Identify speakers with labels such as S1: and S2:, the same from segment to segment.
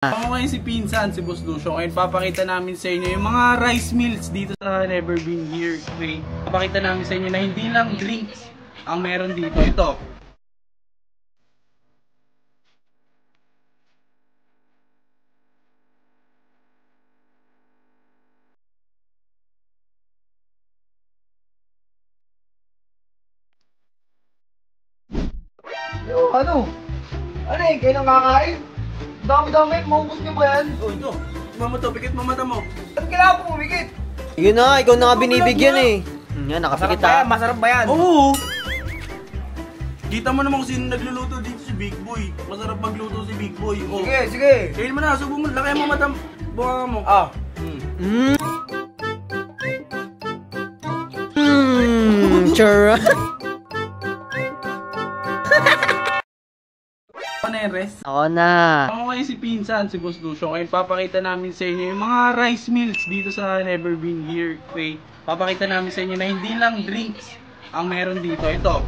S1: Ako ngayon si Pinsan, si Boss Lucio. Ngayon papakita namin sa inyo yung mga rice meals dito sa Never Been Here. Okay? Papakita namin sa inyo na hindi lang drinks ang meron dito. Ito.
S2: Yo, ano? Ano eh, kayo nang kakain? Dami-dami, maubos niyo ba yan?
S1: Oh, ito. Mama to, pikit mo mata mo.
S2: Ba't kailangan po umikit?
S3: Yun na, ikaw na nga binibigyan eh. Yan, nakapikit ha.
S2: Masarap ba yan?
S1: Oo! Kita mo naman kung sino nagluluto dito si Big Boy. Masarap magluto si Big Boy. Oh.
S2: Sige, sige.
S1: Kain mo na, subo mo. Lakay mo mata. Buka mo.
S3: Sure.
S1: Ano yan, Res?
S3: Ako na.
S1: Ako ngayon si Pinsan, si Boss Lucio. Ngayon papakita namin sa inyo yung mga rice meals dito sa Never Been Here. Okay? Papakita namin sa inyo na hindi lang drinks ang meron dito. Ito.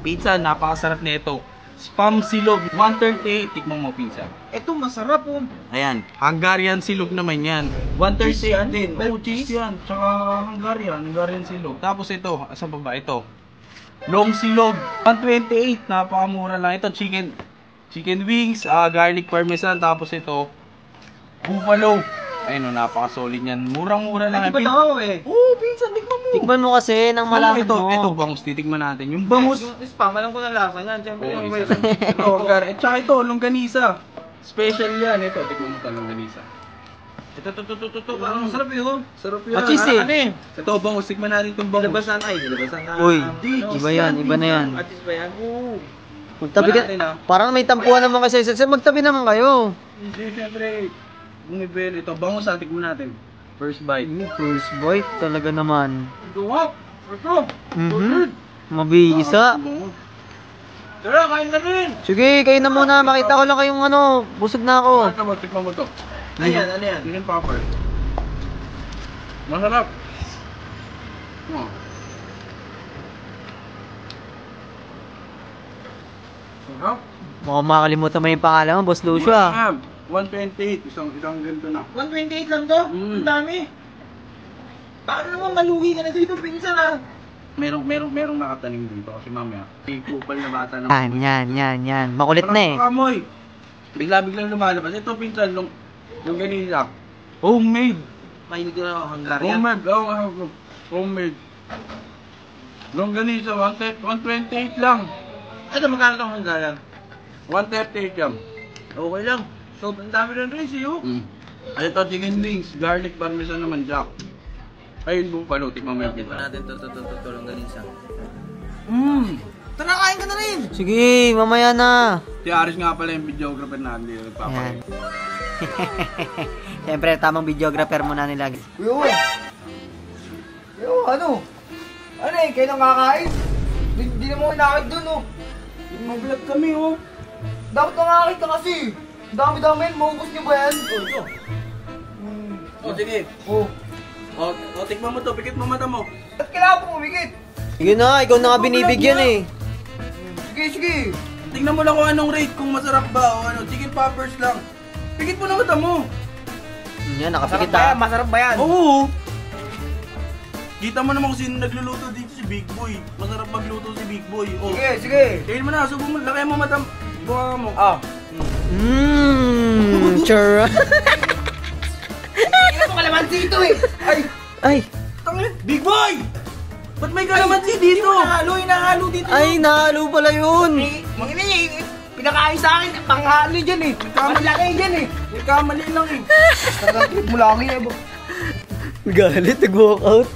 S1: Pizza, napakasarap na ito. Spam silog, 138. Tikman mo, Pinsan.
S2: Ito, masarap po.
S1: Ayan, Hungarian silog naman yan. 138 din. Oh, cheese yan. Tsaka Hungarian silog. Tapos ito, asan pa ba? Ito. Long silog, 128. Napakamura lang. Ito, chicken wings, garlic parmesan. Tapos ito, buffalo. Ayun, napaka-solid yan. Murang-mura lang.
S2: Ay, di ba daw eh?
S1: Oo, Pinsan, tikman mo.
S3: Tikman mo kasi nang malaman mo.
S1: Ito, bangus. Titikman natin. Yung bangus.
S2: Yung spam, alam ko na lasa niyan. Siyempre, yung may...
S1: Ito, Hungarian. Tsaka ito, longganisa. Special yan. Ito, tikman mo ito, longganisa. Ito.
S2: Ang sarap yun.
S1: Sarap yan.
S3: Machis eh.
S2: Ano eh?
S1: Ito, bangus. Tikman natin itong bangus.
S2: Labasan ay, labasan na.
S3: Uy, iba yan, iba na yan.
S2: Atis ba yan? Oo.
S3: Magtabi ka. Parang may tampuhan naman kasi. Magtabi naman kayo.
S1: Hindi, siyempre. Bumibili. Ito, bangus. Tikman natin. First bite.
S3: First bite talaga naman.
S1: Duwap. Ito.
S3: Mabisa.
S1: Tara, kain na rin.
S3: Sige, kayo na muna. Makita ko lang kayong ano. Busog na ako.
S1: Tikman mo ito.
S2: Ano yan? Ano yan?
S1: Chicken popper. Masarap. Oh. Sarap.
S3: Mukhang makalimutan mo yung pangalan mo, Boss Lucio ah.
S1: 128. Isang ganito na.
S2: 128 lang to? Ang dami. Paano naman malugi ka na dito, Pinsan ah?
S1: Merong nakatanim dito kasi mamaya. Kupal na bata naman.
S3: Yan. Makulit na eh.
S1: Kamoy. Bigla-biglang lumalabas. Ito, Pinsan, yung ganila. Homemade.
S2: Mahilig ko na Hungarian.
S1: Homemade. Longganisa, 128 lang.
S2: Ano, magkano itong Hungarian?
S1: 138 yan.
S2: Okay lang. So, ang dami rin rin siyo.
S1: Ito, chicken wings, garlic parmesan naman, Jack. Ayun, buffalo, tikman mo yung pizza.
S2: natin ito Longganisa.
S1: Tara, kain ka na rin!
S3: Sige, mamaya na.
S1: Si Aris nga pala yung videographer natin dito.
S3: Yan. Siyempre, tamang videographer muna nilagi.
S2: Yo, ano? Ano eh, kayo nang kakain? Hindi na mo inakit dun oh.
S1: Mag-vlog kami, oh.
S2: Dapat nakakit ka kasi. Dami-dami, maubos niyo ba yan?
S1: Ito. Sige. Tikman mo to, pikit mo mata mo.
S2: Ba't kailangan po umikit?
S3: Yun na, ikaw na nga binibigyan eh.
S2: Sige.
S1: Tingnan mo lang kung anong rate, kung masarap ba o ano. Chicken poppers lang. Pikit mo na mata mo.
S3: Yan, nakapikit ha.
S2: Masarap ba yan?
S1: Oo. Kita mo naman kung sino nagluluto dito si Big Boy. Masarap magluto si Big Boy. Oh.
S2: Sige.
S1: Kain mo na, subo mo. Lakay mo mata. Buka mo.
S3: Sure.
S2: Hindi mo kalamansi ito eh.
S3: Ay,
S1: Tangin, Big Boy! Ba't may kalamansi dito?
S2: Hinahalo dito.
S3: ay, nahalo pala yun.
S2: Pinakain sa akin, panghalo dyan eh. Malaki dyan eh.
S1: May kamali lang eh.
S2: Mula kami eh.
S3: Galit, nag-walk out.